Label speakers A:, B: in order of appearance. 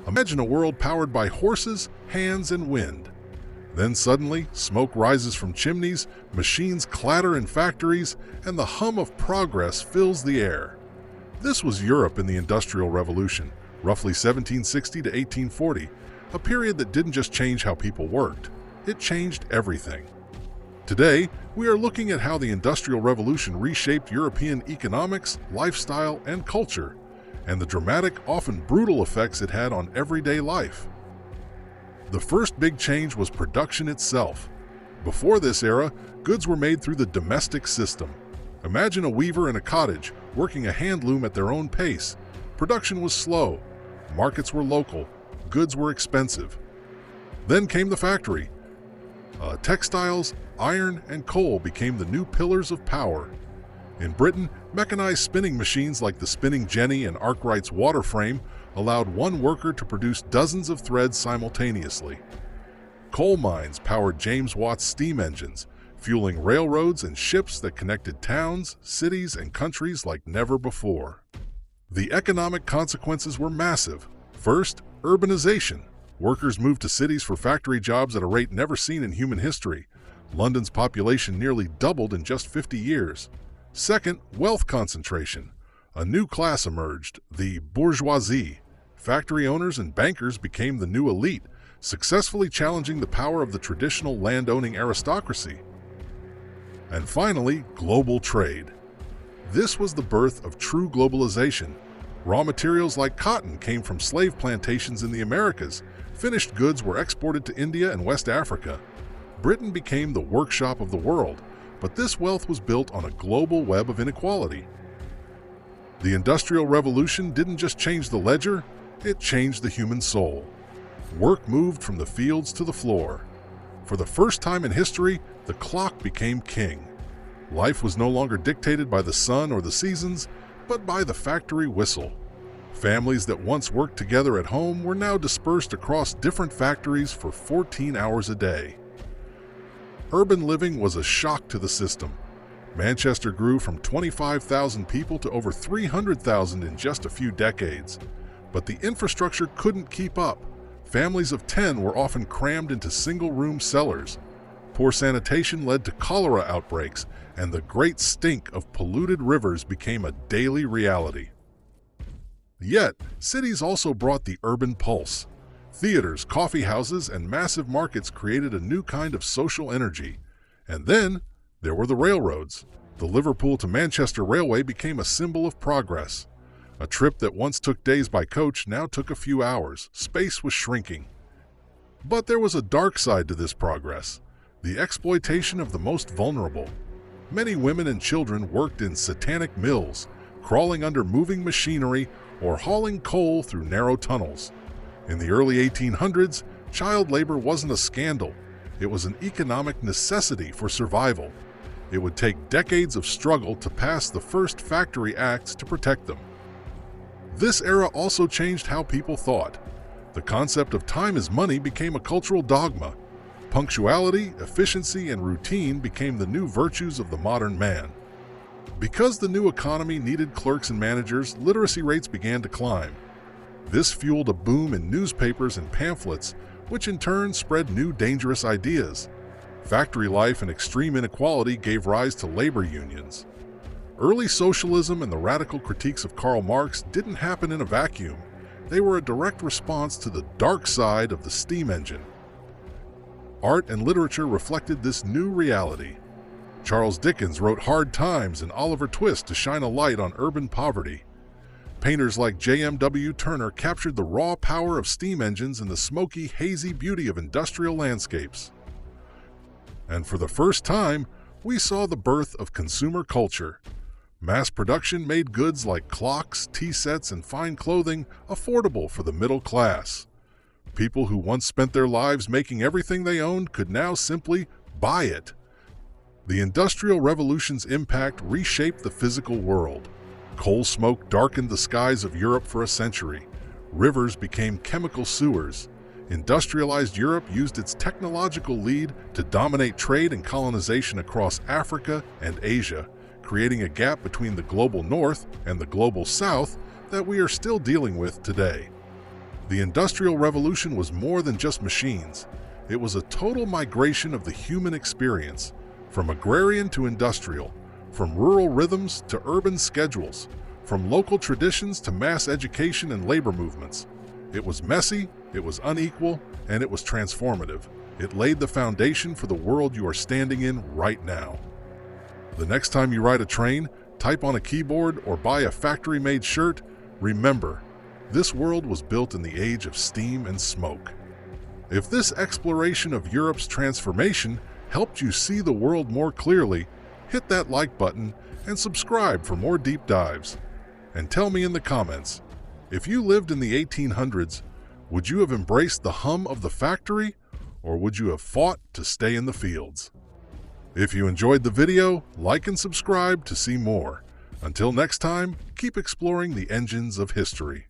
A: Imagine a world powered by horses, hands, and wind. Then suddenly, smoke rises from chimneys, machines clatter in factories, and the hum of progress fills the air. This was Europe in the Industrial Revolution, roughly 1760 to 1840, a period that didn't just change how people worked, it changed everything. Today, we are looking at how the Industrial Revolution reshaped European economics, lifestyle, and culture, and the dramatic, often brutal effects it had on everyday life. The first big change was production itself. Before this era, goods were made through the domestic system. Imagine a weaver in a cottage working a hand loom at their own pace. Production was slow, markets were local, goods were expensive. Then came the factory. Textiles, iron, and coal became the new pillars of power. In Britain, mechanized spinning machines like the spinning jenny and Arkwright's water frame allowed one worker to produce dozens of threads simultaneously. Coal mines powered James Watt's steam engines, fueling railroads and ships that connected towns, cities, and countries like never before. The economic consequences were massive. First, urbanization. Workers moved to cities for factory jobs at a rate never seen in human history. London's population nearly doubled in just 50 years. Second, wealth concentration. A new class emerged, the bourgeoisie. Factory owners and bankers became the new elite, successfully challenging the power of the traditional land-owning aristocracy. And finally, global trade. This was the birth of true globalization. Raw materials like cotton came from slave plantations in the Americas. Finished goods were exported to India and West Africa. Britain became the workshop of the world, but this wealth was built on a global web of inequality. The Industrial Revolution didn't just change the ledger, it changed the human soul. Work moved from the fields to the floor. For the first time in history, the clock became king. Life was no longer dictated by the sun or the seasons, but by the factory whistle. Families that once worked together at home were now dispersed across different factories for 14 hours a day. Urban living was a shock to the system. Manchester grew from 25,000 people to over 300,000 in just a few decades. But the infrastructure couldn't keep up. Families of 10 were often crammed into single-room cellars. Poor sanitation led to cholera outbreaks, and the great stink of polluted rivers became a daily reality. Yet, cities also brought the urban pulse. Theaters, coffee houses, and massive markets created a new kind of social energy. And then, there were the railroads. The Liverpool to Manchester Railway became a symbol of progress. A trip that once took days by coach now took a few hours. Space was shrinking. But there was a dark side to this progress, the exploitation of the most vulnerable. Many women and children worked in Satanic Mills, crawling under moving machinery or hauling coal through narrow tunnels. In the early 1800s, child labor wasn't a scandal. It was an economic necessity for survival. It would take decades of struggle to pass the first factory acts to protect them. This era also changed how people thought. The concept of time as money became a cultural dogma. Punctuality, efficiency, and routine became the new virtues of the modern man. Because the new economy needed clerks and managers, literacy rates began to climb. This fueled a boom in newspapers and pamphlets, which in turn spread new dangerous ideas. Factory life and extreme inequality gave rise to labor unions. Early socialism and the radical critiques of Karl Marx didn't happen in a vacuum. They were a direct response to the dark side of the steam engine. Art and literature reflected this new reality. Charles Dickens wrote Hard Times and Oliver Twist to shine a light on urban poverty. Painters like J.M.W. Turner captured the raw power of steam engines and the smoky, hazy beauty of industrial landscapes. And for the first time, we saw the birth of consumer culture. Mass production made goods like clocks, tea sets, and fine clothing affordable for the middle class. People who once spent their lives making everything they owned could now simply buy it. The Industrial Revolution's impact reshaped the physical world. Coal smoke darkened the skies of Europe for a century. Rivers became chemical sewers. Industrialized Europe used its technological lead to dominate trade and colonization across Africa and Asia, creating a gap between the global north and the global south that we are still dealing with today. The Industrial Revolution was more than just machines. It was a total migration of the human experience, from agrarian to industrial, from rural rhythms to urban schedules, from local traditions to mass education and labor movements. It was messy, it was unequal, and it was transformative. It laid the foundation for the world you are standing in right now. The next time you ride a train, type on a keyboard, or buy a factory-made shirt, remember, this world was built in the age of steam and smoke. If this exploration of Europe's transformation helped you see the world more clearly, hit that like button and subscribe for more deep dives. And tell me in the comments, if you lived in the 1800s, would you have embraced the hum of the factory, or would you have fought to stay in the fields? If you enjoyed the video, like and subscribe to see more. Until next time, keep exploring the engines of history.